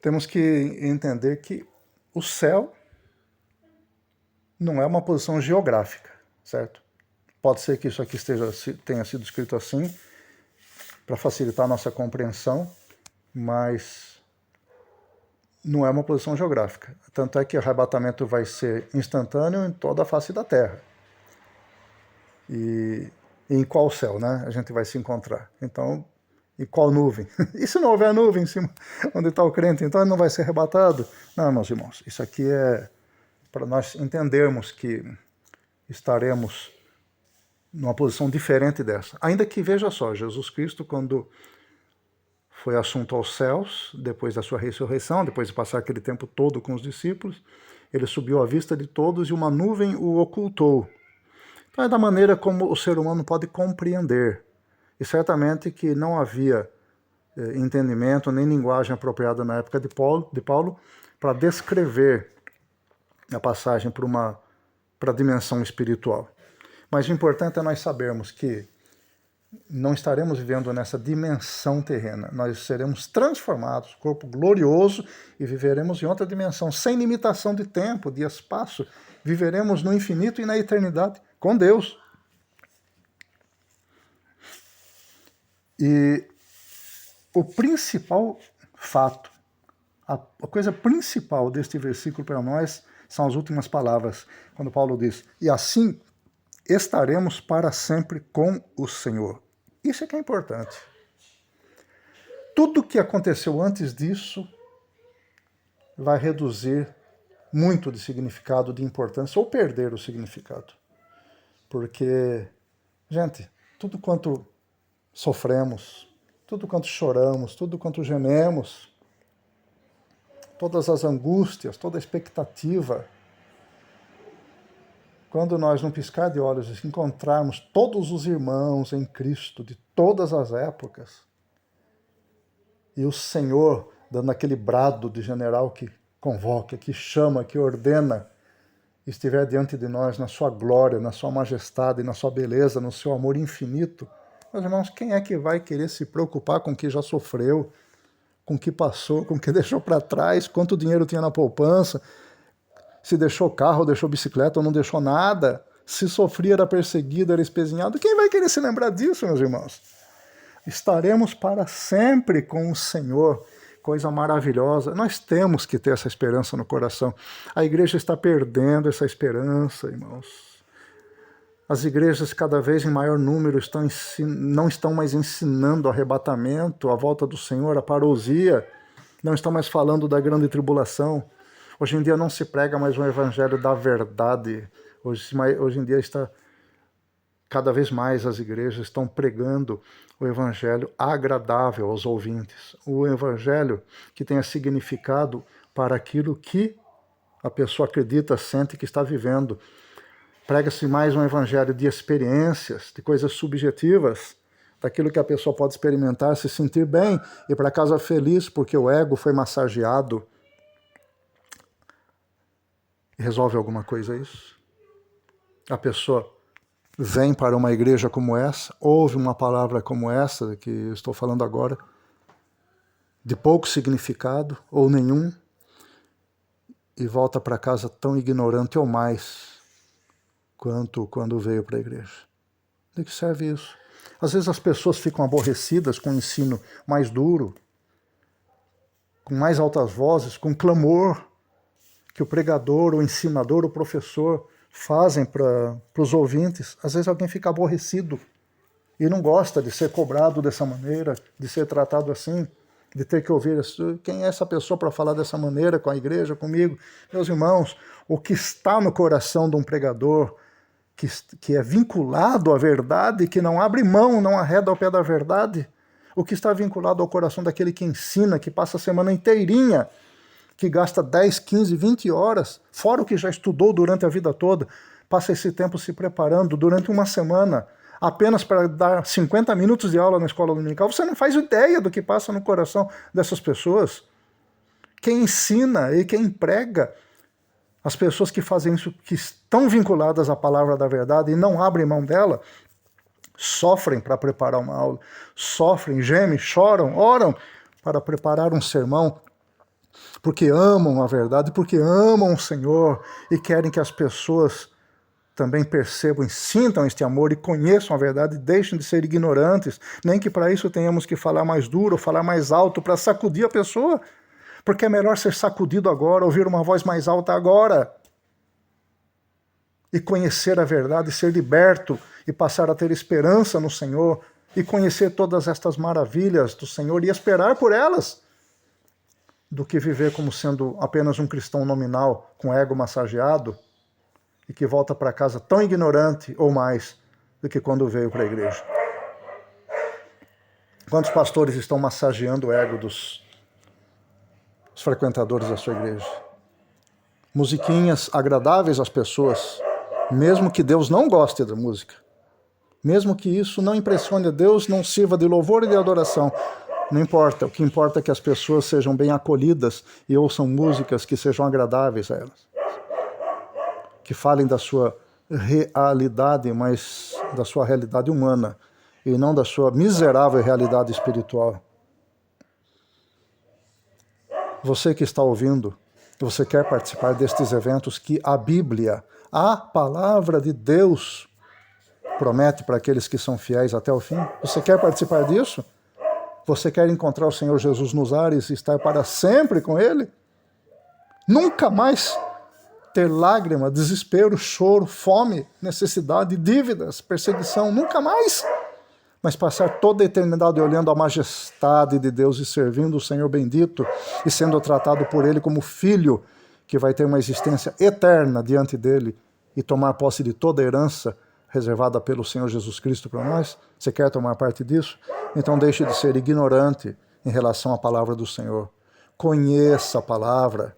temos que entender que o céu não é uma posição geográfica, certo? Pode ser que isso aqui tenha sido escrito assim, para facilitar a nossa compreensão, mas não é uma posição geográfica. Tanto é que o arrebatamento vai ser instantâneo em toda a face da Terra. E em qual céu, né? A gente vai se encontrar. Então, e qual nuvem? E se não houver nuvem em cima onde está o crente, então ele não vai ser arrebatado? Não, meus irmãos, isso aqui é para nós entendermos que estaremos numa posição diferente dessa. Ainda que, veja só, Jesus Cristo, quando foi assunto aos céus, depois da sua ressurreição, depois de passar aquele tempo todo com os discípulos, ele subiu à vista de todos e uma nuvem o ocultou. Então é da maneira como o ser humano pode compreender. E certamente que não havia entendimento nem linguagem apropriada na época de Paulo para descrever a passagem para a dimensão espiritual. Mas o importante é nós sabermos que não estaremos vivendo nessa dimensão terrena. Nós seremos transformados, corpo glorioso, e viveremos em outra dimensão, sem limitação de tempo, de espaço. Viveremos no infinito e na eternidade com Deus. E o principal fato, a coisa principal deste versículo para nós são as últimas palavras, quando Paulo diz, e assim estaremos para sempre com o Senhor. Isso é que é importante. Tudo que aconteceu antes disso vai reduzir muito de significado, de importância, ou perder o significado. Porque, gente, tudo quanto sofremos, tudo quanto choramos, tudo quanto gememos, todas as angústias, toda a expectativa, quando nós, num piscar de olhos, encontrarmos todos os irmãos em Cristo, de todas as épocas, e o Senhor dando aquele brado de general que convoca, que chama, que ordena, estiver diante de nós na sua glória, na sua majestade, na sua beleza, no seu amor infinito, meus irmãos, quem é que vai querer se preocupar com o que já sofreu, com o que passou, com o que deixou para trás, quanto dinheiro tinha na poupança, se deixou carro, deixou bicicleta ou não deixou nada, se sofria, era perseguido, era espezinhado, quem vai querer se lembrar disso, meus irmãos? Estaremos para sempre com o Senhor, coisa maravilhosa. Nós temos que ter essa esperança no coração. A igreja está perdendo essa esperança, irmãos. As igrejas, cada vez em maior número, não estão mais ensinando arrebatamento, a volta do Senhor, a parousia, não estão mais falando da grande tribulação. Hoje em dia não se prega mais um evangelho da verdade. Hoje em dia cada vez mais as igrejas estão pregando o evangelho agradável aos ouvintes. O evangelho que tenha significado para aquilo que a pessoa acredita, sente que está vivendo. Prega-se mais um evangelho de experiências, de coisas subjetivas, daquilo que a pessoa pode experimentar, se sentir bem, ir para casa feliz porque o ego foi massageado. Resolve alguma coisa isso? A pessoa vem para uma igreja como essa, ouve uma palavra como essa, que eu estou falando agora, de pouco significado, ou nenhum, e volta para casa tão ignorante ou mais quanto quando veio para a igreja. De que serve isso? Às vezes as pessoas ficam aborrecidas com o ensino mais duro, com mais altas vozes, com clamor que o pregador, o ensinador, o professor fazem para os ouvintes. Às vezes alguém fica aborrecido e não gosta de ser cobrado dessa maneira, de ser tratado assim, de ter que ouvir quem é essa pessoa para falar dessa maneira com a igreja, comigo. Meus irmãos, o que está no coração de um pregador que é vinculado à verdade, que não abre mão, não arreda ao pé da verdade, o que está vinculado ao coração daquele que ensina, que passa a semana inteirinha, que gasta 10, 15, 20 horas, fora o que já estudou durante a vida toda, passa esse tempo se preparando durante uma semana, apenas para dar 50 minutos de aula na escola dominical. Você não faz ideia do que passa no coração dessas pessoas. Quem ensina e quem prega, as pessoas que fazem isso, que estão vinculadas à palavra da verdade e não abrem mão dela, sofrem para preparar uma aula, sofrem, gemem, choram, oram para preparar um sermão, porque amam a verdade, porque amam o Senhor e querem que as pessoas também percebam e sintam este amor e conheçam a verdade e deixem de ser ignorantes, nem que para isso tenhamos que falar mais duro, falar mais alto para sacudir a pessoa, porque é melhor ser sacudido agora, ouvir uma voz mais alta agora e conhecer a verdade, ser liberto e passar a ter esperança no Senhor e conhecer todas estas maravilhas do Senhor e esperar por elas, do que viver como sendo apenas um cristão nominal, com ego massageado, e que volta para casa tão ignorante ou mais do que quando veio para a igreja. Quantos pastores estão massageando o ego dos frequentadores da sua igreja? Musiquinhas agradáveis às pessoas, mesmo que Deus não goste da música, mesmo que isso não impressione a Deus, não sirva de louvor e de adoração, não importa. O que importa é que as pessoas sejam bem acolhidas e ouçam músicas que sejam agradáveis a elas, que falem da sua realidade, mas da sua realidade humana, e não da sua miserável realidade espiritual. Você que está ouvindo, você quer participar destes eventos que a Bíblia, a palavra de Deus, promete para aqueles que são fiéis até o fim? Você quer participar disso? Você quer encontrar o Senhor Jesus nos ares e estar para sempre com Ele? Nunca mais ter lágrima, desespero, choro, fome, necessidade, dívidas, perseguição, nunca mais. Mas passar toda a eternidade olhando a majestade de Deus e servindo o Senhor bendito e sendo tratado por Ele como filho que vai ter uma existência eterna diante dEle e tomar posse de toda a herança reservada pelo Senhor Jesus Cristo para nós. Você quer tomar parte disso? Então deixe de ser ignorante em relação à palavra do Senhor. Conheça a palavra.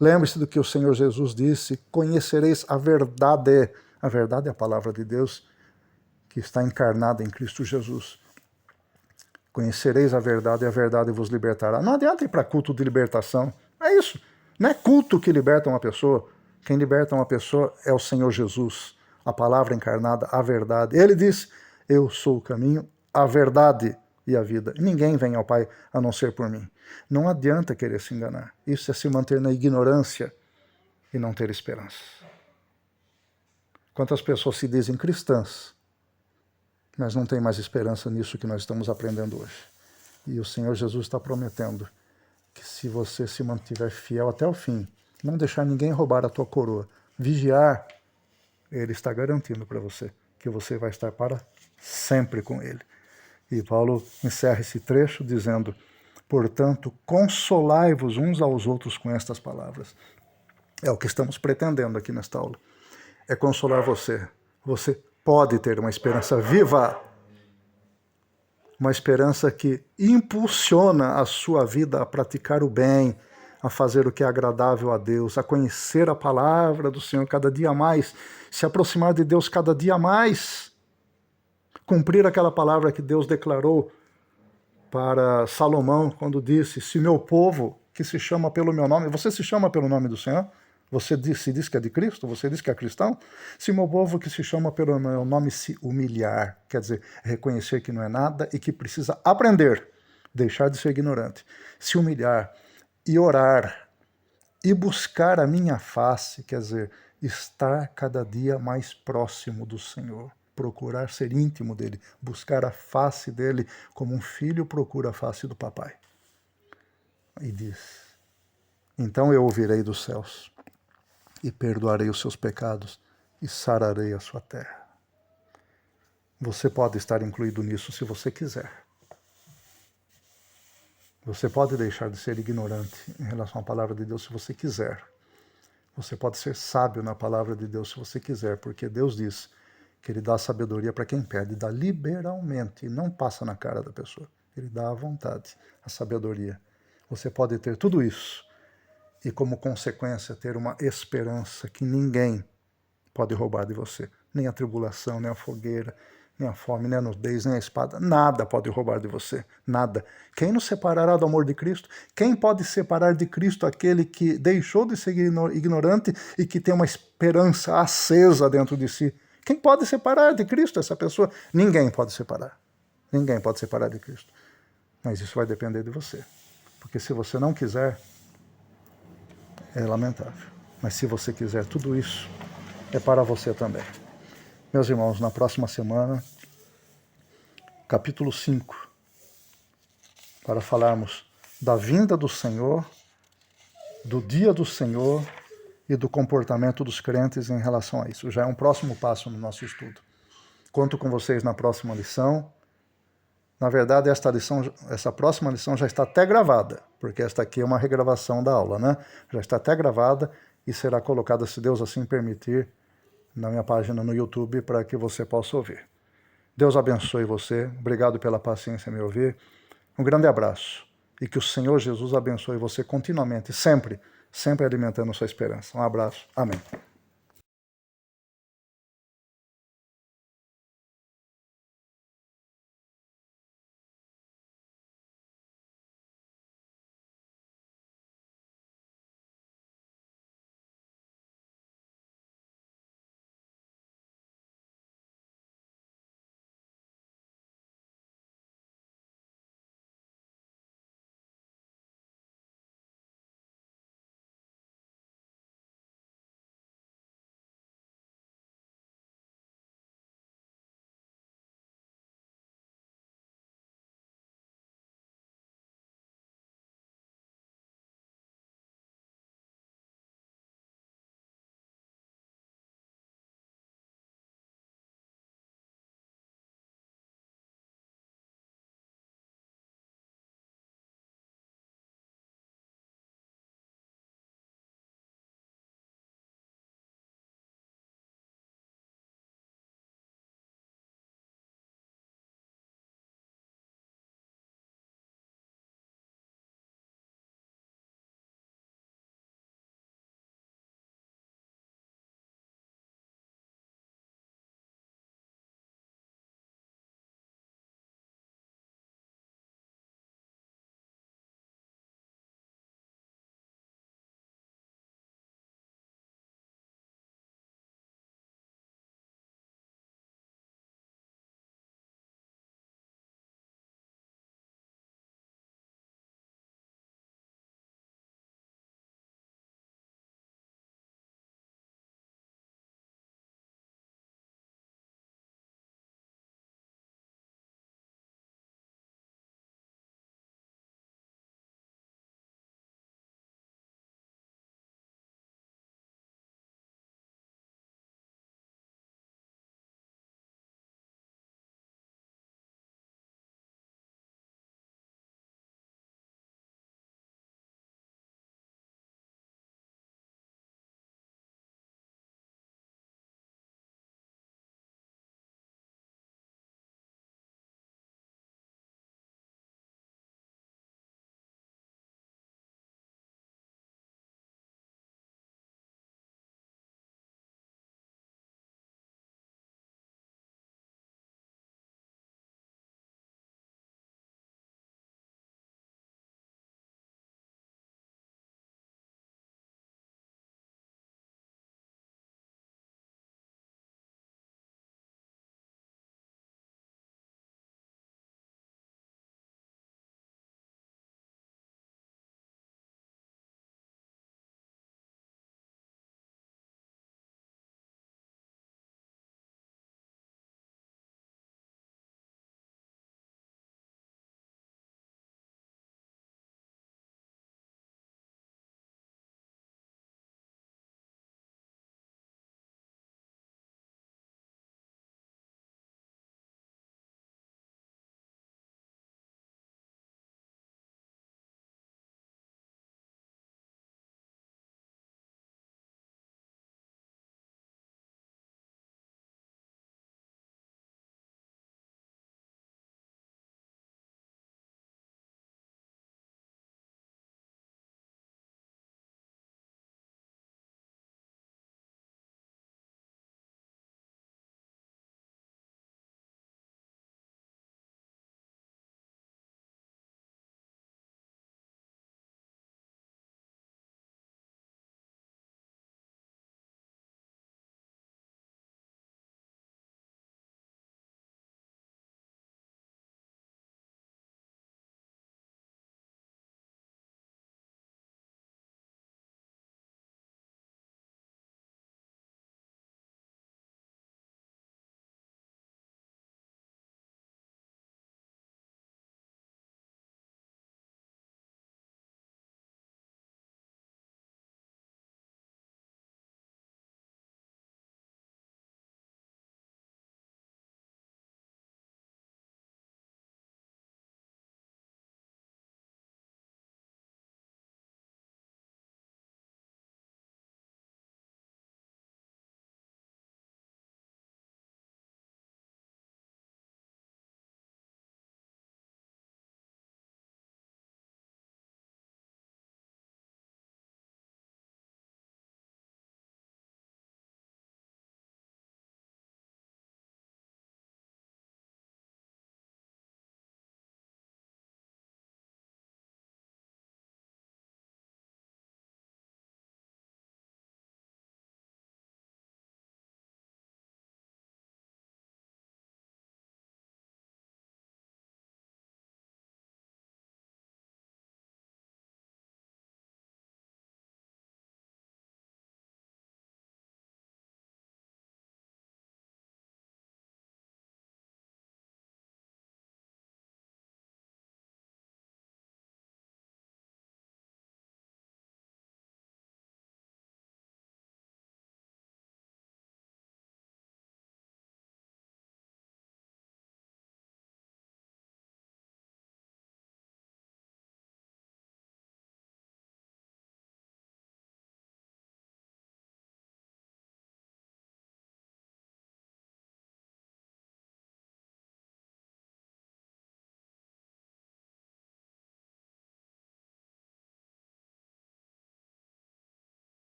Lembre-se do que o Senhor Jesus disse: conhecereis a verdade. A verdade é a palavra de Deus que está encarnada em Cristo Jesus. Conhecereis a verdade e a verdade vos libertará. Não adianta ir para culto de libertação. É isso. Não é culto que liberta uma pessoa. Quem liberta uma pessoa é o Senhor Jesus. A palavra encarnada, a verdade. Ele diz: eu sou o caminho, a verdade e a vida. Ninguém vem ao Pai a não ser por mim. Não adianta querer se enganar. Isso é se manter na ignorância e não ter esperança. Quantas pessoas se dizem cristãs, mas não tem mais esperança nisso que nós estamos aprendendo hoje. E o Senhor Jesus está prometendo que se você se mantiver fiel até o fim, não deixar ninguém roubar a tua coroa, vigiar, Ele está garantindo para você que você vai estar para sempre com Ele. E Paulo encerra esse trecho dizendo: portanto, consolai-vos uns aos outros com estas palavras. É o que estamos pretendendo aqui nesta aula. É consolar você. Você pode ter uma esperança viva, uma esperança que impulsiona a sua vida a praticar o bem, a fazer o que é agradável a Deus, a conhecer a palavra do Senhor cada dia mais, se aproximar de Deus cada dia mais, cumprir aquela palavra que Deus declarou para Salomão quando disse: se meu povo, que se chama pelo meu nome, você se chama pelo nome do Senhor? Você se diz que é de Cristo? Você diz que é cristão? Se meu povo que se chama pelo meu nome se humilhar, quer dizer, reconhecer que não é nada e que precisa aprender, deixar de ser ignorante, se humilhar e orar e buscar a minha face, quer dizer, estar cada dia mais próximo do Senhor, procurar ser íntimo dele, buscar a face dele como um filho procura a face do papai. E diz: então eu ouvirei dos céus e perdoarei os seus pecados e sararei a sua terra. Você pode estar incluído nisso se você quiser. Você pode deixar de ser ignorante em relação à palavra de Deus se você quiser. Você pode ser sábio na palavra de Deus se você quiser, porque Deus diz que Ele dá sabedoria para quem pede, dá liberalmente, e não passa na cara da pessoa. Ele dá à vontade a sabedoria. Você pode ter tudo isso e, como consequência, ter uma esperança que ninguém pode roubar de você. Nem a tribulação, nem a fogueira, nem a fome, nem a nudez, nem a espada. Nada pode roubar de você. Nada. Quem nos separará do amor de Cristo? Quem pode separar de Cristo aquele que deixou de ser ignorante e que tem uma esperança acesa dentro de si? Quem pode separar de Cristo essa pessoa? Ninguém pode separar. Ninguém pode separar de Cristo. Mas isso vai depender de você. Porque se você não quiser, é lamentável. Mas se você quiser, tudo isso é para você também. Meus irmãos, na próxima semana, capítulo 5, para falarmos da vinda do Senhor, do dia do Senhor e do comportamento dos crentes em relação a isso. Já é um próximo passo no nosso estudo. Conto com vocês na próxima lição. Na verdade, essa próxima lição já está até gravada, porque esta aqui é uma regravação da aula, né? Já está até gravada e será colocada, se Deus assim permitir, na minha página no YouTube para que você possa ouvir. Deus abençoe você. Obrigado pela paciência em me ouvir. Um grande abraço. E que o Senhor Jesus abençoe você continuamente, sempre alimentando sua esperança. Um abraço. Amém.